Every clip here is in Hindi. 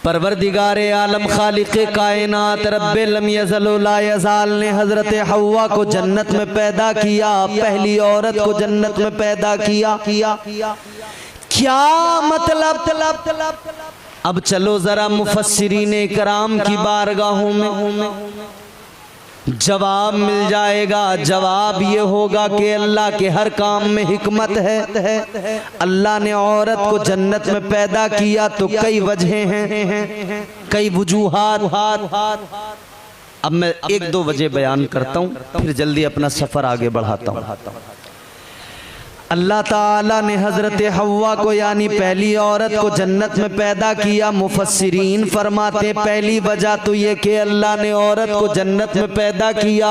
परवरदिगारे आलम खालिक़े कायनात रब्बे लम यज़ल ला यज़ाल ने हजरत हव्वा को जन्नत में पैदा किया, पहली औरत को जन्नत में पैदा किया। क्या मतलब? अब चलो जरा मुफस्सिरीने कराम की बारगाहों में जवाब मिल जाएगा। जवाब ये होगा कि अल्लाह के हर काम में हिकमत है। अल्लाह ने औरत को जन्नत में पैदा किया तो कई वजहें हैं, कई वजूहात। अब मैं एक दो वजह बयान करता हूँ, फिर जल्दी अपना सफर आगे बढ़ाता हूँ। अल्लाह ताला ने हजरत हव्वा को यानी पहली औरत को जन्नत में पैदा किया। मुफस्सिरीन फरमाते पहली वजह तो ये कि अल्लाह ने औरत को जन्नत में पैदा किया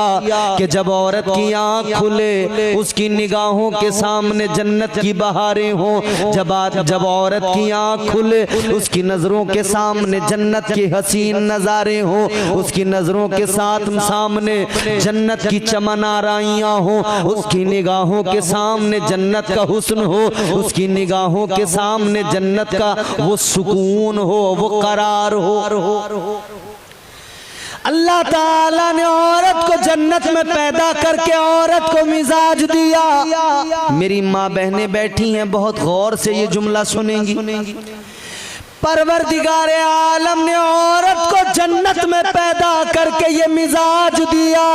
कि जब औरत की आंख खुले उसकी निगाहों के सामने जन्नत की बहारें हों। जब औरत की आंख खुले उसकी नजरों के सामने जन्नत के हसीन नजारे हों, उसकी नजरों के साथ सामने जन्नत की चमन आराइयां हों, उसकी निगाहों के सामने जन्नत का हुस्न हो, उसकी निगाहों के सामने जन्नत का वो सुकून हो, वो करार हो। अल्लाह ताला ने औरत को जन्नत में पैदा करके औरत को मिजाज दिया। मेरी माँ बहनें बैठी हैं, बहुत गौर से ये जुमला सुनेंगी। परवरदिगारे आलम ने औरत को जन्नत में पैदा करके ये मिजाज दिया,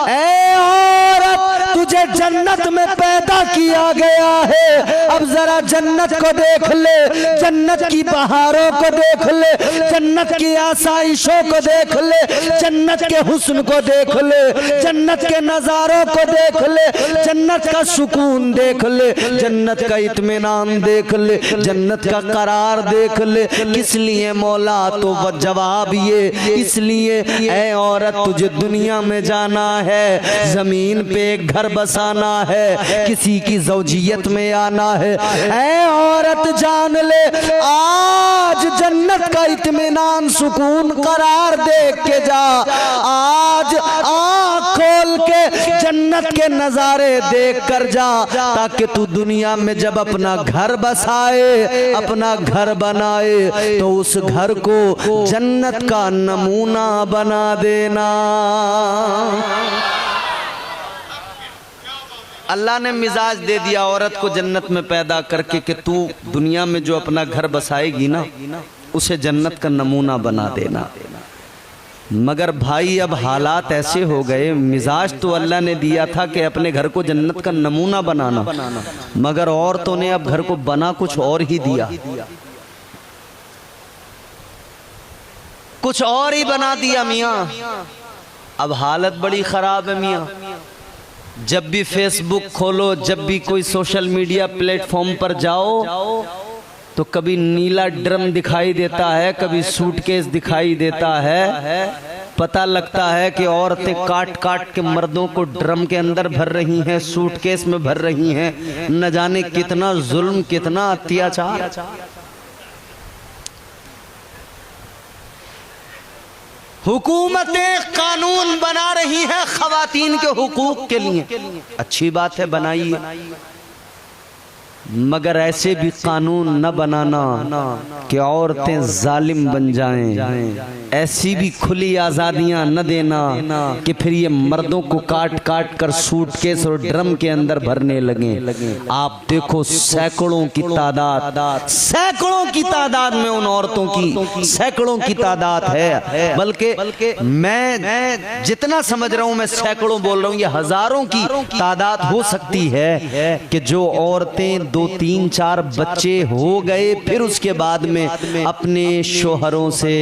ऐ औरत तुझे जन्नत में पैदा किया गया है, अब जरा जन्नत को देख ले, जन्नत की बहारों को देख ले, जन्नत की आसाइशों को देख ले, जन्नत के हुस्न को देख ले, जन्नत के नजारों को देख ले, जन्नत का सुकून देख ले, जन्नत का इत्मीनान देख ले, जन्नत का करार देख ले। किस लिए मौला? तो वह जवाब ये, इसलिए ऐ औरत तुझे दुनिया में जाना है, जमीन पे एक घर बसाना है, किसी की ज़ौजियत में आना है। ऐ औरत जान ले, आज जन्नत का इत्मीनान सुकून करार देख के जा, आज आँख खोल के जन्नत के नजारे देख कर जा, ताकि तू दुनिया में जब अपना घर बसाए, अपना घर बनाए तो उस घर को जन्नत का नमूना बना देना। अल्लाह ने मिजाज दे दिया औरत को जन्नत में पैदा करके कि तू दुनिया में जो अपना घर बसाएगी ना, उसे जन्नत का नमूना बना देना। मगर भाई अब हालात ऐसे हो गए, मिजाज तो अल्लाह ने दिया था कि अपने घर को जन्नत का नमूना बनाना, मगर औरतों ने अब घर को बना कुछ और ही दिया, कुछ और ही बना दिया मियाँ। अब हालत बड़ी खराब है मियाँ। जब भी फेसबुक खोलो, जब भी कोई सोशल मीडिया प्लेटफॉर्म पर जाओ तो कभी नीला ड्रम दिखाई देता है, कभी सूटकेस दिखाई देता है। पता लगता है कि औरतें काट काट के मर्दों को ड्रम के अंदर भर रही हैं, सूटकेस में भर रही हैं। न जाने कितना जुल्म, कितना अत्याचार। हुकूमतें कानून बना रही हैं खवातीन के हुकूक के लिए, अच्छी बात है, बनाइए, मगर ऐसे भी कानून न बनाना कि औरतें जालिम बन जाएं, ऐसी भी खुली आज़ादियां न देना कि फिर ये मर्दों को काट काट कर सूटकेस और ड्रम के अंदर भरने लगे। आप देखो सैकड़ों की तादाद में उन औरतों की सैकड़ों की तादाद है, बल्कि मैं जितना समझ रहा हूं मैं सैकड़ों बोल रहा हूं, ये हजारों की तादाद हो सकती है कि जो औरतें 2-3-4 बच्चे हो गए फिर उसके बाद में अपने शोहरों से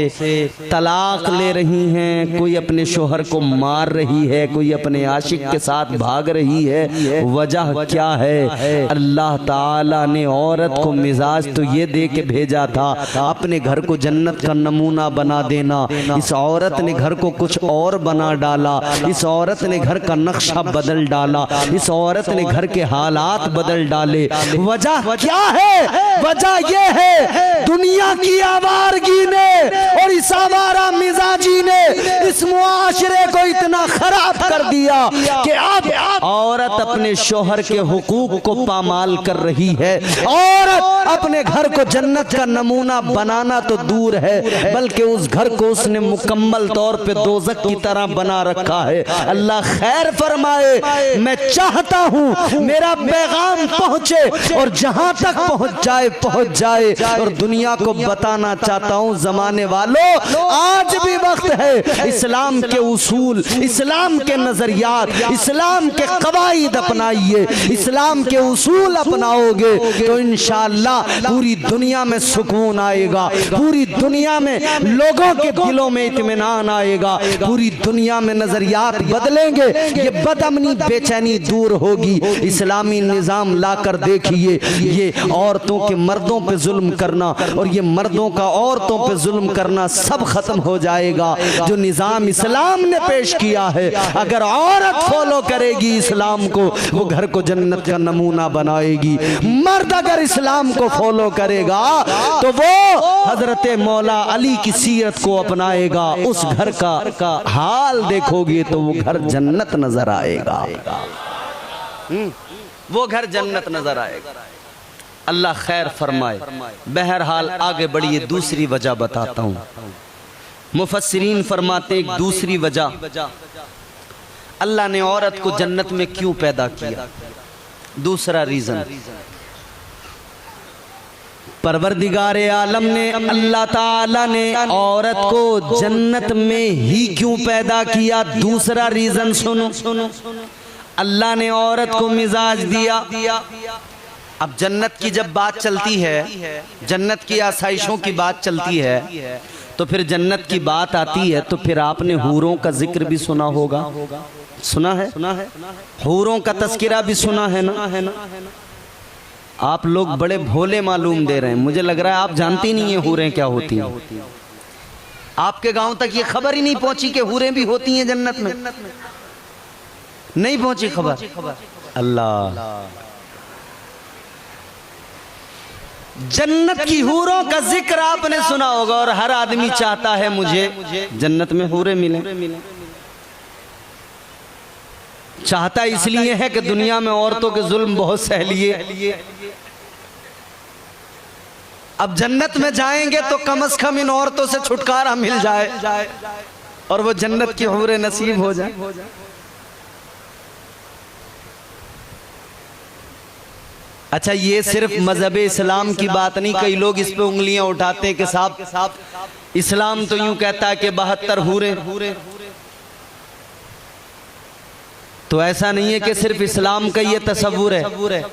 तलाक ले रही हैं, कोई अपने शोहर को मार रही है, कोई अपने आशिक के साथ भाग रही है। वजह क्या है? अल्लाह ताला ने औरत को मिजाज तो ये दे के भेजा था, अपने घर को जन्नत का नमूना बना देना। इस औरत ने घर को कुछ और बना डाला, इस औरत ने घर का नक्शा बदल डाला, इस औरत ने घर के हालात बदल डाले। वजह क्या है? वजह यह है दुनिया की आवारगी ने और इस आवारा मिजाजी ने इस मुआशरे को इतना खराब कर दिया कि अब औरत अपने शोहर के हुकूक को पामाल कर रही है। औरत अपने घर को जन्नत का नमूना बनाना तो दूर है, बल्कि उस घर को उसने मुकम्मल तौर पे दोज़ख की तरह बना रखा है। अल्लाह खैर फरमाए। मैं चाहता हूँ मेरा पैगाम पहुँचे और जहाँ तक पहुँच जाए और दुनिया को बताना चाहता हूँ, जमाने वालों आज भी वक्त है। इस्लाम के उसूल, इस्लाम के नजरियात, इस्लाम के कवायद अपनाइए। इस्लाम के उसूल अपनाओगे तो इंशाअल्लाह पूरी दुनिया में सुकून आएगा, पूरी दुनिया में लोगों के दिलों में इत्मीनान आएगा, पूरी दुनिया में नजरियात बदलेंगे, ये बदअमनी बेचैनी दूर होगी। इस्लामी निजाम लाकर देखिए, ये औरतों के मर्दों पे जुल्म करना और ये मर्दों का औरतों पे जुल्म करना सब खत्म हो जाएगा। जो निजाम इस्लाम ने पेश किया है, अगर औरत फॉलो करेगी इस्लाम को, वो घर को जन्नत का नमूना बनाएगी। मर्द अगर इस्लाम को फॉलो करेगा तो वो हजरत मौला अली की सीरत को अपनाएगा। उस घर का हाल देखोगे तो वो घर जन्नत नजर आएगा, वो घर जन्नत नजर आएगा। अल्लाह खैर फरमाए। बहरहाल आगे बढ़िए, दूसरी वजह बताता हूँ। मुफस्सिरीन फरमाते एक दूसरी वजह अल्लाह ने औरत को जन्नत में क्यों पैदा किया। दूसरा रीजन, परवरदिगारे आलम ने, अल्लाह ताला ने औरत को जन्नत में ही क्यों पैदा किया। दूसरा रीजन सुनो। अल्लाह ने औरत को मिजाज दिया। अब जन्नत की जब बात चलती है, जन्नत की आसाइशों की बात चलती है, तो फिर जन्नत की बात आती है तो फिर आपने हूरों का जिक्र भी सुना होगा। सुना है? हूरों का तस्किरा भी सुना है ना? आप लोग बड़े भोले मालूम दे रहे हैं, मुझे लग रहा है आप जानती नहीं है हूरें क्या होती हैं। आपके गांव तक ये खबर ही नहीं पहुंची कि हूरें भी होती हैं जन्नत में। नहीं पहुंची खबर। अल्लाह, जन्नत की हूरों का जिक्र आपने सुना होगा और हर आदमी चाहता है मुझे जन्नत में हूरें मिले। चाहता इसलिए है कि दुनिया में औरतों के जुल्म बहुत सह लिए। अब जन्नत में जाएंगे तो कम से कम इन औरतों से छुटकारा मिल जाए और वो जन्नत की हूरें नसीब हो जाए। अच्छा, ये सिर्फ मजहब इस्लाम की बात नहीं। कई लोग इस पे उंगलियां उठाते हैं कि साहब इस्लाम तो यूं कहता है कि 72 हूरें। तो ऐसा नहीं है कि सिर्फ इस्लाम का ये तसव्वुर है।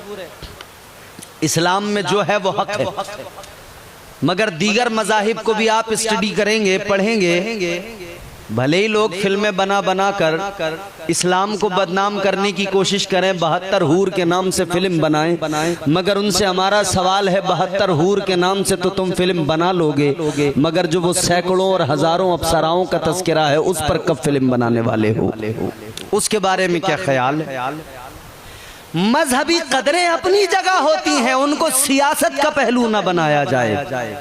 इस्लाम में जो है वो हक है, मगर दीगर मज़ाहिब को भी आप स्टडी करेंगे, पढ़ेंगे, भले ही लोग फिल्में बना कर इस्लाम को बदनाम करने की कोशिश करें, 72 हूर के नाम से फिल्म बनाएं, मगर उनसे हमारा सवाल है 72 हूर के नाम से तो तुम फिल्म बना लोगे, मगर जो वो सैकड़ों और हजारों अप्सराओं का तस्करा है उस पर कब फिल्म बनाने वाले हो? उसके बारे में क्या ख्याल है? मजहबी कदरें अपनी जगह होती हैं, उनको सियासत का पहलू ना बनाया जाए।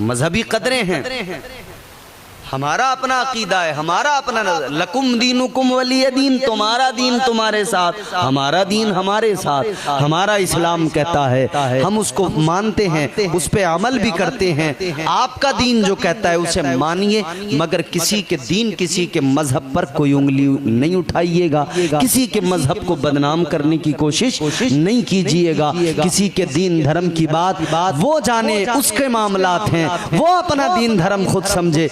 मजहबी कदरें हैं, हमारा अपना अकीदा है, हमारा अपना लकुम दीनुकुम वलिय दीन, तुम्हारा दीन तुम्हारे साथ, हमारा दीन हमारे साथ। हमारा इस्लाम कहता है, हम उसको मानते हैं, उस पे अमल भी करते हैं। आपका दीन जो कहता है उसे मानिए, मगर किसी के दीन, किसी के मजहब पर कोई उंगली नहीं उठाइएगा, किसी के मजहब को बदनाम करने की कोशिश नहीं कीजिएगा। किसी के दीन धर्म की बात वो जाने, उसके मामलात हैं, वो अपना दीन धर्म खुद समझे,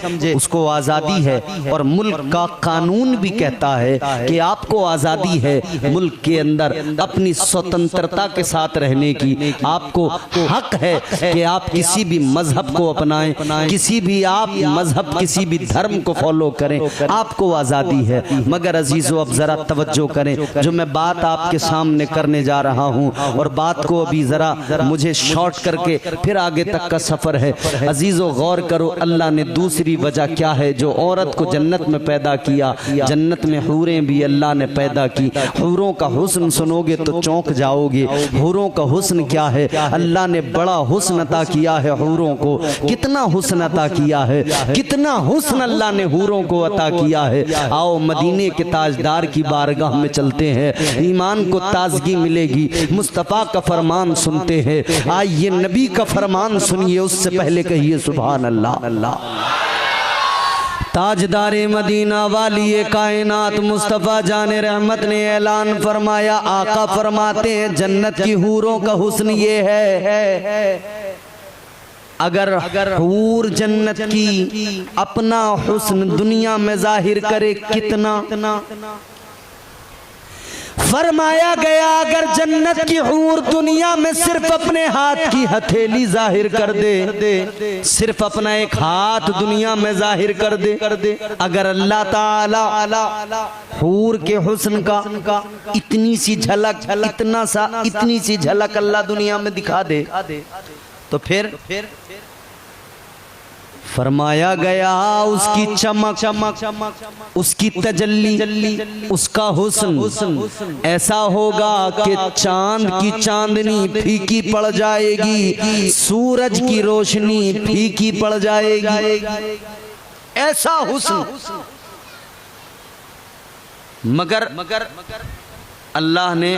को आजादी है। और मुल्क का कानून भी कहता है कि आपको आजादी है मुल्क के अंदर अपनी स्वतंत्रता के साथ रहने की। आपको हक है कि आप किसी भी मजहब को अपनाएं, किसी भी आप मजहब, किसी भी धर्म को फॉलो करें, आपको आजादी है। मगर अजीजों, अब जरा तवज्जो करें, जो मैं बात आपके सामने करने जा रहा हूं, और बात को अभी जरा मुझे शॉर्ट करके फिर आगे तक का सफर है। अजीजों, गौर करो, अल्लाह ने दूसरी वजह क्या है? जो औरत को जन्नत में पैदा किया, जन्नत में हूरें भी अल्लाह ने पैदा की। हूरों का हुस्न सुनोगे तो चौंक जाओगे। हूरों का हुस्न क्या है? अल्लाह ने बड़ा हुस्न अता किया है हूरों को। कितना हुस्न अता किया है, कितना हुस्न अल्लाह ने हूरों को अता किया है। आओ मदीने के ताजदार की बारगाह में चलते हैं, ईमान को ताजगी मिलेगी। मुस्तफ़ा का फरमान सुनते हैं। आइए नबी का फरमान सुनिए, उससे पहले कहिए सुभान अल्लाह। ताजदारे मदीना वाली कायनात मुस्तफ़ा जाने रहमत ने ऐलान फरमाया, आका फरमाते हैं जन्नत की हूरों का हुस्न ये है, अगर हूर जन्नत की अपना हुस्न दुनिया में जाहिर करे कितना, फरमाया गया अगर जन्नत की हूर दुनिया में सिर्फ अपने हाथ की हथेली जाहिर कर दे, सिर्फ अपना एक हाथ दुनिया में जाहिर कर दे, अगर अल्लाह ताला हूर के हुस्न का इतनी सी झलक, इतनी सी झलक अल्लाह दुनिया में दिखा दे, तो फिर फरमाया गया उसकी चमक, उसकी तजल्ली, उसका हुस्न ऐसा होगा कि चांद की चांदनी फीकी पड़ जाएगी, सूरज की रोशनी फीकी पड़ जाएगी, ऐसा हुस्न। मगर अल्लाह ने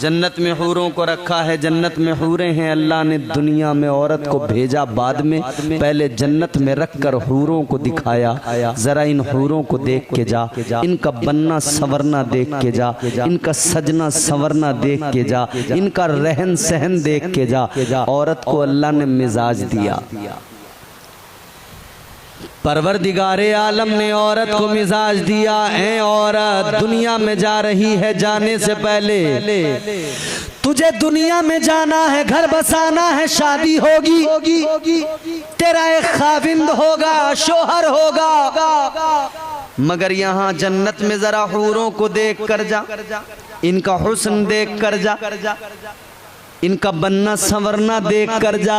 जन्नत में हूरों को रखा है, जन्नत में हूरें हैं। अल्लाह ने दुनिया में औरत को भेजा बाद में, पहले जन्नत में रखकर हूरों को दिखाया। जरा इन हूरों को देख के जा, इनका बनना संवरना देख के जा, इनका सजना संवरना देख के जा, इनका रहन सहन देख के जा। औरत को अल्लाह ने मिजाज दिया, परवरदिगारे आलम ने औरत को मिजाज दिया। ऐ औरत दुनिया में जा रही है, जाने से पहले तुझे दुनिया में जाना है, घर बसाना है, शादी होगी, तेरा एक खाविंद होगा, शोहर होगा। मगर यहाँ जन्नत में जरा हूरों को देख कर जा, इनका हुस्न देख कर जा, इनका बनना संवरना देख कर जा,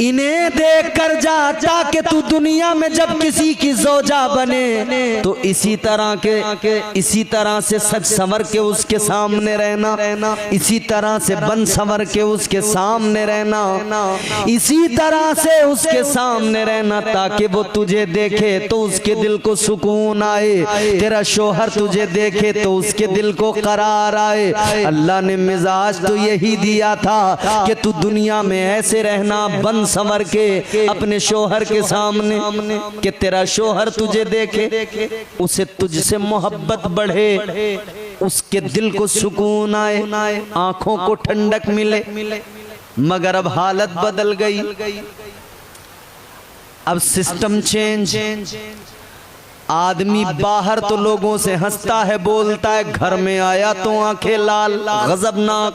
इन्हें देख कर जा, ताकि तू दुनिया में जब किसी की जोजा बने तो इसी तरह से सज संवर के उसके सामने रहना, इसी तरह से बन संवर के उसके सामने रहना, इसी तरह से उसके सामने रहना, ताकि वो तुझे देखे तो उसके दिल को सुकून आए, तेरा शोहर तुझे देखे तो उसके दिल को करार आए। अल्लाह ने मिजाज तो यही दिया था कि तू दुनिया में ऐसे रहना, बन संवर के अपने शोहर के सामने, कि तेरा शोहर तुझे देखे, उसे तुझसे मोहब्बत बढ़े, उसके दिल को सुकून आए, आंखों को ठंडक मिले। मगर अब हालत बदल गई, अब सिस्टम चेंज। आदमी बाहर तो लोगों से हंसता है, बोलता है, घर में आया तो आंखें लाल, गजबनाक,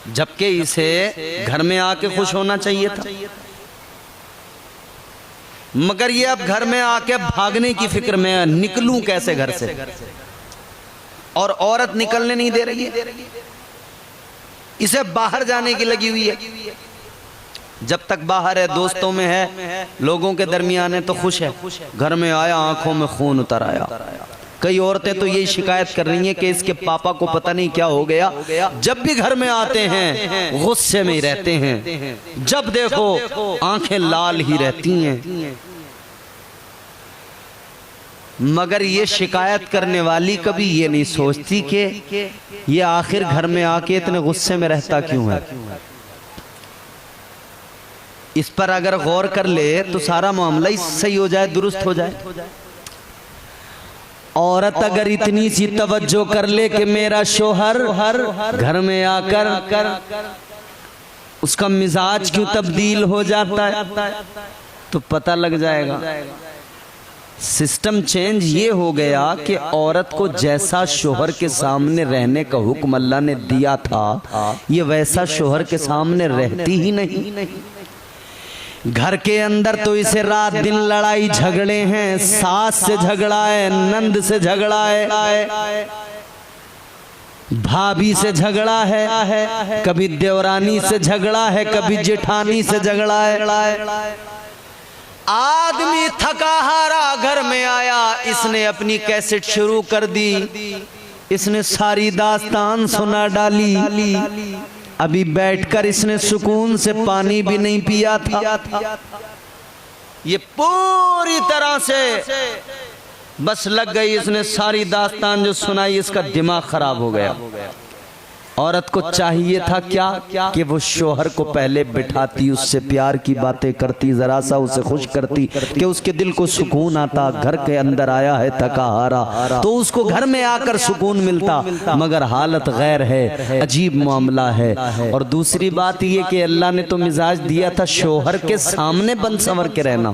जबकि इसे घर में आके खुश होना चाहिए था। मगर ये अब घर में आके भागने की फिक्र में है, निकलूं कैसे घर से, और औरत निकलने नहीं दे रही है, इसे बाहर जाने की लगी हुई है। जब तक बाहर है, दोस्तों में है, लोगों के दरमियान है तो खुश है, घर में आया आंखों में खून उतर आया। कई औरतें तो यही शिकायत कर रही हैं कि इसके पापा को पता नहीं क्या हो गया, जब भी घर में आते हैं गुस्से में ही रहते हैं, जब देखो आंखें लाल ही रहती हैं। मगर ये शिकायत करने वाली कभी ये नहीं सोचती कि ये आखिर घर में आके इतने गुस्से में रहता क्यों है। इस पर अगर गौर कर ले तो सारा मामला ही सही हो जाए, दुरुस्त हो जाए। औरत अगर इतनी सी तवज्जो कर ले कि मेरा शोहर घर में आकर उसका मिजाज क्यों तब्दील हो जाता है, तो पता लग जाएगा। सिस्टम चेंज ये हो गया कि औरत को जैसा शोहर के सामने रहने का हुक्म अल्लाह ने दिया था, ये वैसा शोहर के सामने रहती ही नहीं। घर के अंदर तो इसे रात दिन लड़ाई झगड़े हैं, सास से झगड़ा है, नंद से झगड़ा है, भाभी से झगड़ा है, कभी देवरानी से झगड़ा है, कभी जेठानी से झगड़ा है। आदमी थका हारा घर में आया, इसने अपनी कैसेट शुरू कर दी, इसने सारी दास्तान सुना डाली। अभी बैठकर इसने सुकून से पानी भी नहीं पिया था। ये पूरी तरह से बस लग गई, इसने सारी दास्तान जो सुनाई, इसका दिमाग खराब हो गया। औरत को चाहिए था क्या कि वो शोहर को पहले बिठाती, उससे प्यार की बातें करती, जरा सा उसे खुश करती कि उसके दिल को सुकून आता। घर के अंदर आया है थका हारा तो उसको घर में आकर सुकून मिलता, मगर हालत गैर है, अजीब मामला है। और दूसरी बात ये कि अल्लाह ने तो मिजाज दिया था शोहर के सामने बन संवर के रहना,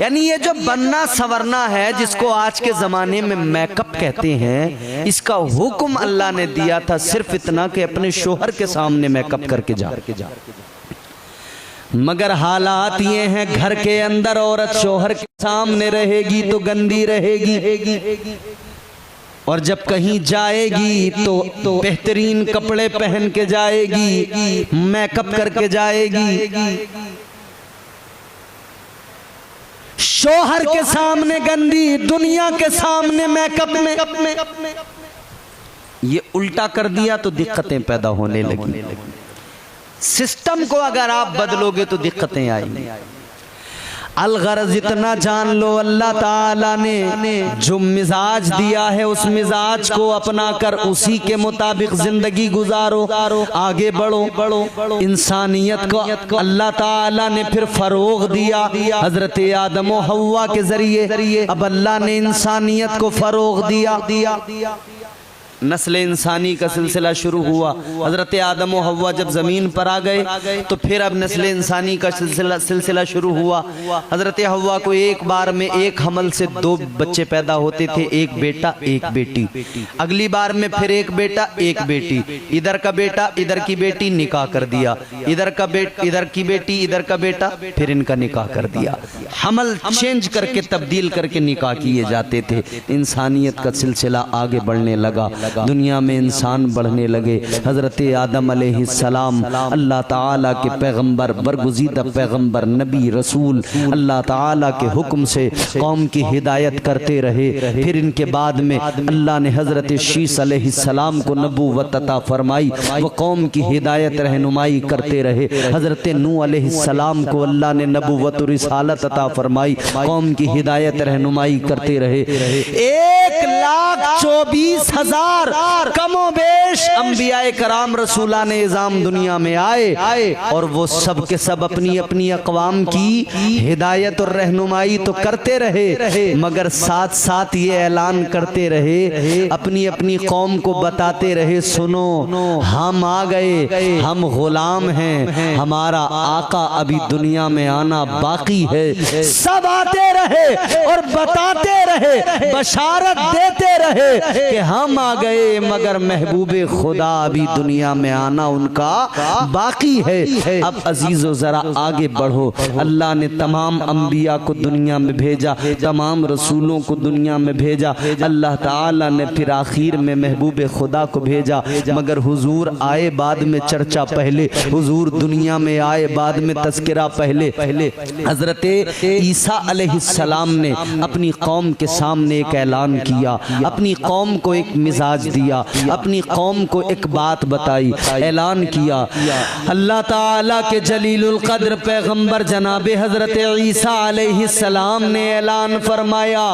यानी ये जो बनना संवरना है जिसको आज के जमाने में मेकअप कहते हैं, इसका हुक्म अल्लाह ने दिया था सिर्फ ना कि अपने शोहर के सामने मेकअप करके जा। मगर हालात ये हैं, घर के अंदर औरत शोहर के सामने रहेगी तो गंदी रहेगी, और जब कहीं जाएगी तो बेहतरीन कपड़े पहन के जाएगी, मेकअप करके जाएगी। शोहर के सामने गंदी, दुनिया के सामने मेकअप में। ये उल्टा कर दिया तो दिक्कतें पैदा होने लगी। सिस्टम को अगर आप बदलोगे तो दिक्कतें आएंगी। अलगरज इतना जान लो, अल्लाह ताला ने जो मिजाज दिया है उस मिजाज को अपना कर उसी के मुताबिक जिंदगी गुजारो, आगे बढ़ो। इंसानियत को अल्लाह ताला ने फिर फरोग दिया हजरत आदम और हव्वा के जरिए। अब अल्लाह ने इंसानियत को फरोग दिया, नस्ल इंसानी का सिलसिला शुरू हुआ। हजरत आदम और हव्वा जब जमीन पर आ गए तो फिर अब नस्ल इंसानी का सिलसिला शुरू हुआ। हजरत हव्वा को एक बार में एक हमल से 2 बच्चे पैदा होते थे, एक बेटा एक बेटी। अगली बार में फिर एक बेटा एक बेटी, इधर का बेटा इधर की बेटी, निकाह कर दिया। इधर की बेटी इधर का बेटा, फिर इनका निकाह कर दिया। हमल चेंज करके तब्दील करके निकाह किए जाते थे। इंसानियत का सिलसिला आगे बढ़ने लगा, दुनिया में इंसान बढ़ने लगे। हजरत आदम अलैहिस्सलाम अल्लाह ताला के पैगंबर, बरगुज़ीदा पैगंबर, नबी, रसूल, अल्लाह ताला के हुक्म से कौम की हिदायत करते रहे। फिर इनके बाद में अल्लाह ने हजरत शीस अलैहिस्सलाम को नबूवत अता फरमाई, वो कौम की हिदायत रहनुमाई करते रहे। हजरत नूह अलैहिस्सलाम को अल्लाह ने नबूवत और रिसालत अता फरमाई, कौम की हिदायत रहनुमाई करते रहे। 1,24,000 कमो बेश अंबियाए कराम रसूला ने इज़ाम दुनिया में आए, और वो सब के सब अपनी अपनी अक़वाम की हिदायत और रहनुमाई तो करते रहे, मगर साथ साथ ये ऐलान करते रहे, अपनी अपनी कौम को बताते रहे, सुनो हम आ गए, हम गुलाम हैं, हमारा आका अभी दुनिया में आना बाकी है। सब आते रहे और बताते रहे, बशारत देते रहे कि हम आ गए, मगर महबूबे खुदा अभी दुनिया में आना उनका बाकी है। अब अजीजो जरा आगे बढ़ो। अल्लाह ने तमाम अंबिया को दुनिया में भेजा, तमाम रसूलों को दुनिया में भेजा। अल्लाह ताला ने फिर आखिर में महबूबे खुदा को भेजा, मगर हुजूर आए बाद में चर्चा पहले, हुजूर दुनिया में आए बाद में तस्करा पहले। हजरत ईसा अलैहिस्सलाम ने अपनी कौम के सामने एक ऐलान किया, अपनी कौम को एक मिजाज दिया, अपनी कौम को एक बात बताई, ऐलान किया। अल्लाह ताला के जलीलुल कद्र पैगंबर जनाबे हजरत ईसा अलैहिस्सलाम ने ऐलान फरमाया,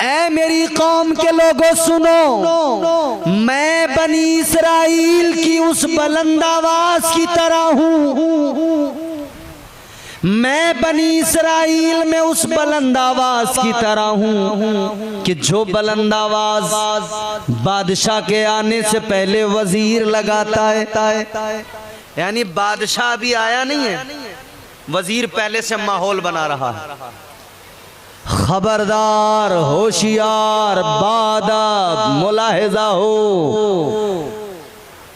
ऐ मेरी कौम के लोगों सुनो, मैं बनी इसराइल की उस बुलंद आवाज की तरह हूँ, मैं बनी इसराइल में उस बुलंद आवाज की तरह हूँ कि जो बुलंद आवाज बादशाह के आने से पहले वजीर लगाता है, यानी बादशाह अभी आया नहीं है, वजीर पहले से माहौल बना रहा है। खबरदार, होशियार, बादब, मुलाहिजा हो,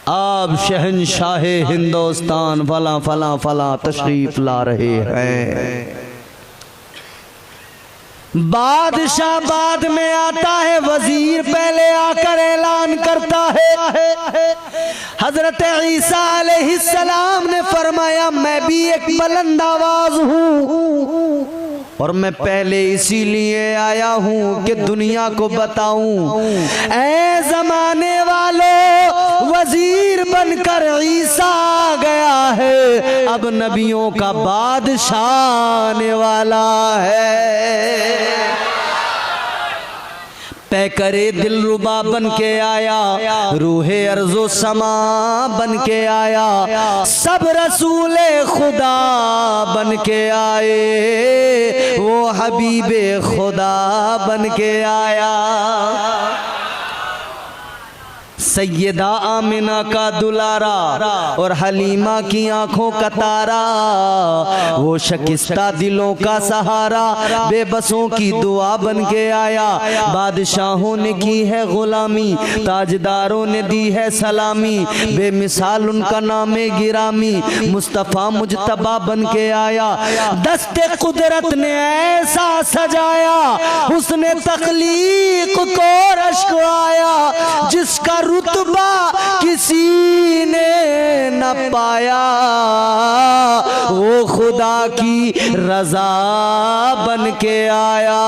आप शहंशाहे हिंदुस्तान फला फला फला तशरीफ ला रहे हैं। बादशाह बाद में आता है, वजीर पहले आकर ऐलान करता है। हजरत ईसा अलैहिस्सलाम ने फरमाया मैं भी एक बुलंद आवाज हूँ और मैं पहले इसीलिए आया हूँ कि दुनिया को बताऊं, ऐ जमाने वालों वजीर बनकर ईसा आ गया है, अब नबियों का बादशाह आने वाला है। तय करे दिल रुबा बन के आया, रूहे अर्जो समा बन के आया, सब रसूले खुदा बन के आए, वो हबीबे खुदा बन के आया। सैयदा आमिना का दुलारा और हलीमा की आंखों का तारा, वो शकिस्ता दिलों का सहारा, बेबसों की दुआ बन के आया। बादशाहों ने की है गुलामी, ताजदारों ने दी है सलामी, बेमिसाल उनका नामे गिरामी, मुस्तफ़ा मुजतबा बन के आया। दस्ते कुदरत ने ऐसा सजाया, उसने तख्लीक को रश्क आया, जिसका रुतबा किसी ने न पाया, वो खुदा की रजा बन के आया।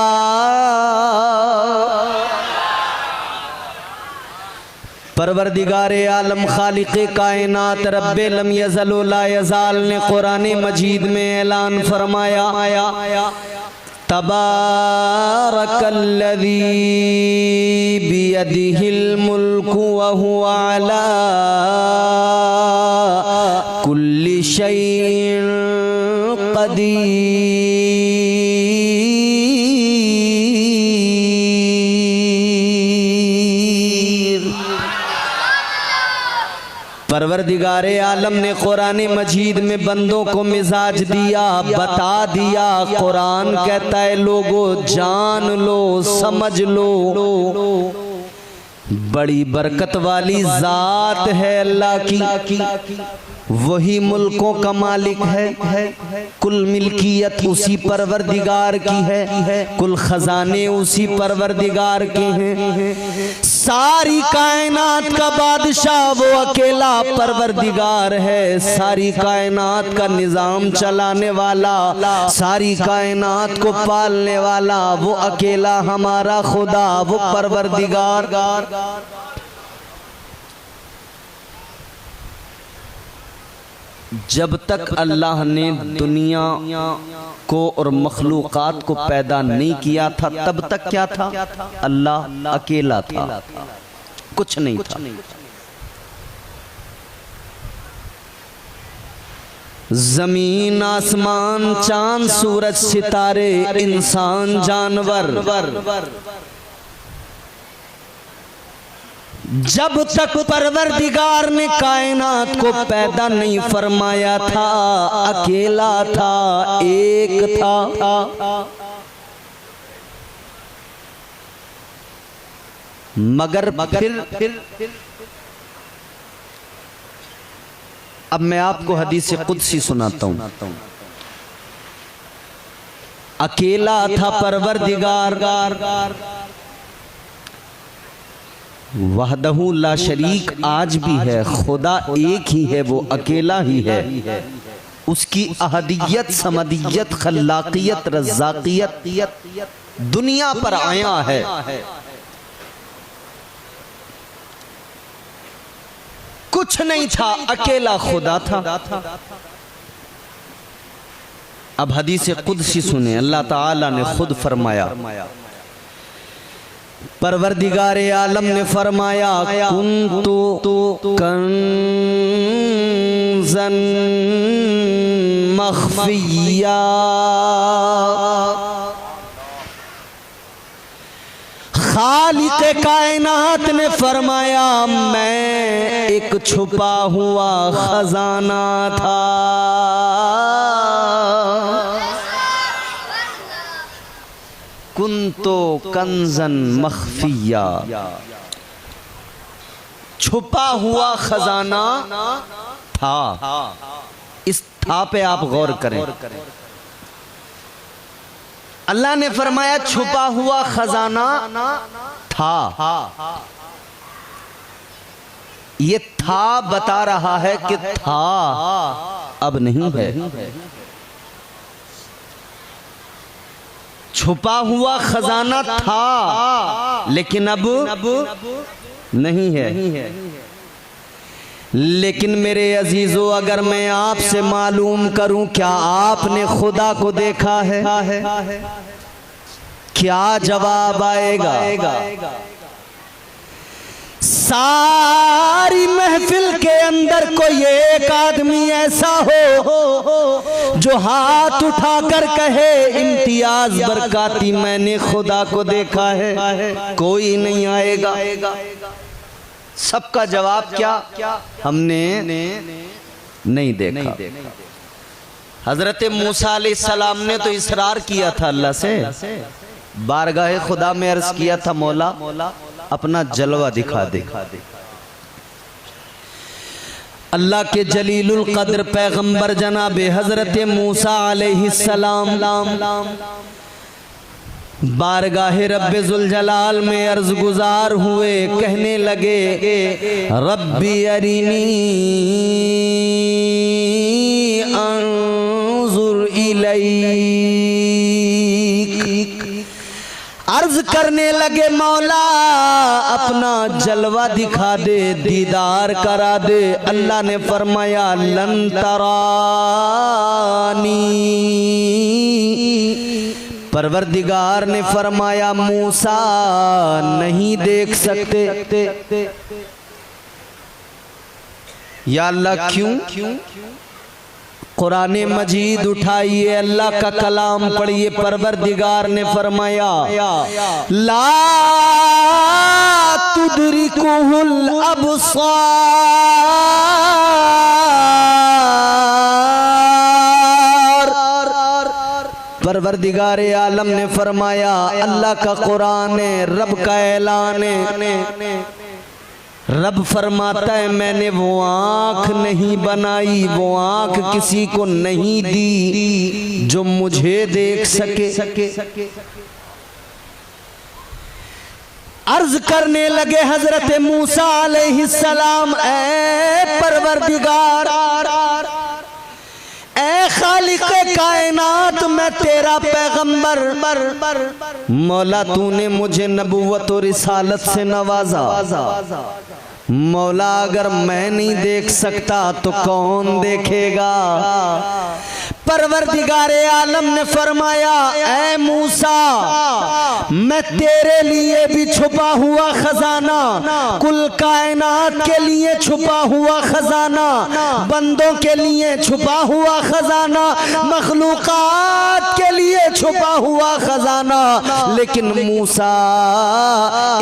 परवरदिगारे आलम खालिक़े कायनात रब्बे लम यज़ल व ला यज़ाल ने कुरान मजीद में ऐलान फरमाया, तबारकल्लज़ी बियदिहिल मुल्कु व हुवा अला कुल्लि शैइन क़दीर। परवरदिगारे आलम ने कुरान मजीद में बंदों को मिजाज दिया, बता दिया। कुरान कहता है लोगो जान लो, समझ लो, बड़ी बरकत वाली जात है अल्लाह की, वही मुल्कों का मालिक है, कुल मिल्कियत उसी परवरदिगार की है, कुल खजाने उसी परवरदिगार के हैं। सारी कायनात का बादशाह वो अकेला परवरदिगार है, सारी कायनात का निजाम चलाने वाला, सारी कायनात को पालने वाला वो अकेला हमारा खुदा, वो परवरदिगार। जब तक अल्लाह ने दुनिया को और मखलूकात को पैदा नहीं किया था, तब तक क्या था? अल्लाह अकेला था, कुछ नहीं था। जमीन आसमान चांद सूरज सितारे इंसान जानवर, जब तक परवरदिगार ने कायनात को पैदा नहीं फरमाया था, अकेला था, एक था। मगर फिर अब मैं आपको हदीस कुदसी सुनाता हूं। अकेला था परवरदिगार, वहदहू ला शरीक आज भी है, खुदा एक ही है, वो अकेला ही है। उसकी अहदियत, समदियत, खल्लाकियत, रज़ाकियत दुनिया पर आया है। कुछ नहीं था, अकेला खुदा था। अब हदीस कुदसी सुने, अल्लाह ताला ने खुद फरमाया, परवरदिगारे आलम ने फरमाया, कुन्तु कंज़न मख़फ़िया, खालिक़े कायनात ने फरमाया मैं एक छुपा हुआ खजाना था। कुंतो कंज़न मख़फ़िया, छुपा हुआ खजाना था। इस था पे आप गौर करें। अल्लाह ने फरमाया छुपा हुआ खजाना था। ये था बता रहा है कि था, अब नहीं है। छुपा हुआ खजाना था लेकिन अब नहीं है। लेकिन मेरे अजीजों, अगर मैं आपसे मालूम करूं क्या आपने खुदा को देखा है, क्या जवाब आएगा? सारी महफिल के अंदर कोई एक आदमी ऐसा हो जो हाथ उठाकर कहे इम्तियाज बरकाती मैंने खुदा को देखा है, कोई नहीं आएगा। सबका जवाब क्या? हमने नहीं देखा। हजरत मूसा अलैहिस्सलाम ने तो इसरार किया था अल्लाह से, बारगाह खुदा में अर्ज किया था मौला अपना जलवा दिखा दे। अल्लाह के जलीलुल कद्र पैगंबर जनाब हजरत मूसा अलैहिस्सलाम बारगाह रब्बे जुल जलाल में अर्ज गुजार हुए, कहने लगे रब्बी अरिनी अंजुर इलैक। अर्ज करने लगे मौला अपना जलवा दिखा दे, दीदार करा दे। अल्लाह ने फरमाया लन तरानी। परवरदिगार ने फरमाया मूसा नहीं देख सकते। या अल्लाह क्यों? कुरान मजीद उठाइए, अल्लाह का कलाम पढ़िए। परवरदिगार ने फरमाया ला तुदरिकुहुल अब्सार। परवरदिगार आलम ने फरमाया अल्लाह का कुरान है, रब का ऐलान है। रब फरमाता है मैंने वो आंख नहीं बनाई, वो आंख किसी को नहीं दी जो मुझे देख सके। अर्ज करने लगे हजरत मूसा अलैहिस्सलाम ऐ परवरदिगार, ऐ खालिक़े कायनात, मैं तेरा पैगंबर, मौला तूने मुझे नबुव्वत और रिसालत से नवाजा। मौला अगर मैं नहीं देख सकता तो कौन देखेगा? परवरदिगारे आलम ने फरमाया ऐ मूसा मैं तेरे लिए भी छुपा हुआ खजाना, कुल कायनात के लिए छुपा हुआ खजाना, बंदों के लिए छुपा हुआ खजाना, मखलूकात के लिए छुपा हुआ खजाना। लेकिन मूसा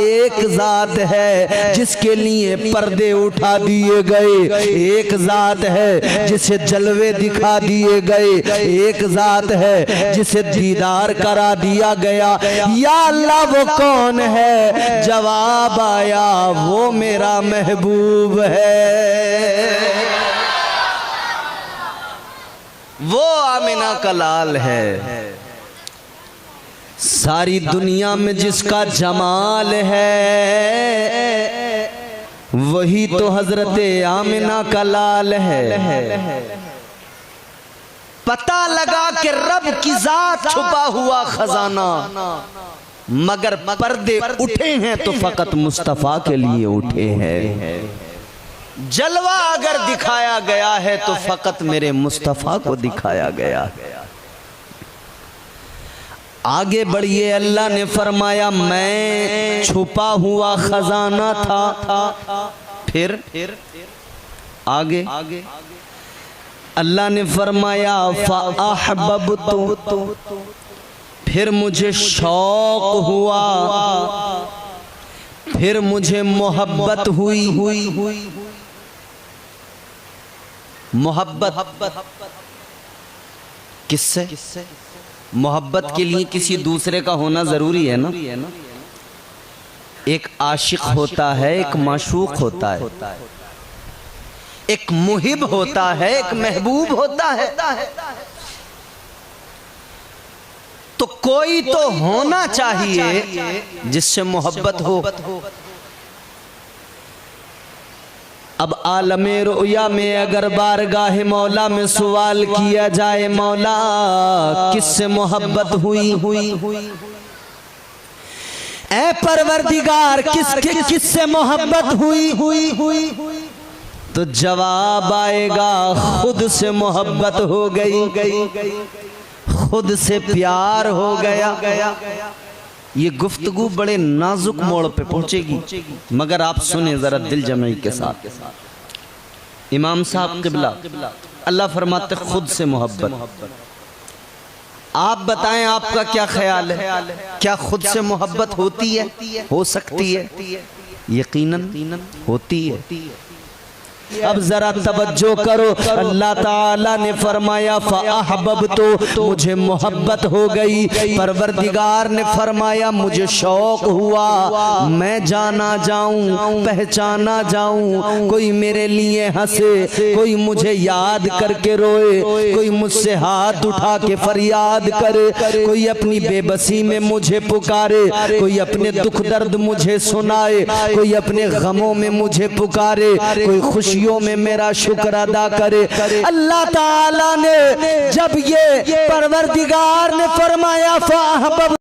एक जात है जिसके लिए पर्दे उठा दिए गए, एक जात है जिसे जलवे दिखा दिए गए, एक जात है जिसे दीदार करा दिया गया। या अल्लाह वो कौन है? जवाब आया वो मेरा महबूब है, वो आमिना का लाल है। सारी दुनिया में जिसका जमाल है वही तो हजरत आमिना का लाल है। पता लगा कि रब की जात छुपा हुआ खजाना, मगर पर्दे उठे हैं तो फकत मुस्तफा के लिए उठे हैं। जलवा अगर दिखाया गया है तो फकत मेरे मुस्तफा को दिखाया गया है। आगे बढ़िए, अल्लाह ने फरमाया मैं छुपा हुआ खजाना था। फिर आगे अल्लाह ने फरमाया फ़अहबब्तु, फिर मुझे शौक हुआ, फिर मुझे मोहब्बत हुई। मोहब्बत किससे? मोहब्बत के लिए किसी दूसरे का होना जरूरी है ना। एक आशिक होता है, एक माशूक होता है, एक मुहिब होता है, एक महबूब होता है। तो कोई तो होना चाहिए जिससे मोहब्बत हो। अब आलमे रुया में अगर बारगाह मौला में सवाल किया जाए, मौला किससे मोहब्बत हुई? ऐ परवरदिगार किससे मोहब्बत हुई? तो जवाब आएगा खुद से मोहब्बत हो गई, खुद से प्यार हो गया। ये गुफ्तगू बड़े नाजुक मोड़ पे पहुंचेगी, मगर आप सुने जरा दिल जमाई के साथ। इमाम साहब क़िबला अल्लाह फरमाते खुद से मोहब्बत। आप बताएं आपका क्या ख्याल है, क्या खुद से मोहब्बत होती है, हो सकती है? यकीनन होती है। अब जरा तवज्जो करो, अल्लाह ताला ने फरमाया फ़अहबब्तु, मुझे मोहब्बत हो गई। परवरदिगार ने फरमाया मुझे शौक हुआ मैं जाना जाऊं, पहचाना जाऊं। कोई मेरे लिए हंसे, कोई मुझे याद करके रोए, कोई मुझसे हाथ उठा के फरियाद करे, कोई अपनी बेबसी में मुझे पुकारे, कोई अपने दुख दर्द मुझे सुनाए, कोई अपने गमों में मुझे पुकारे, कोई खुशियों में मेरा शुक्र अदा करे। अल्लाह ताला ने जब ये परवरदिगार ने फरमाया फ़अहबब्तु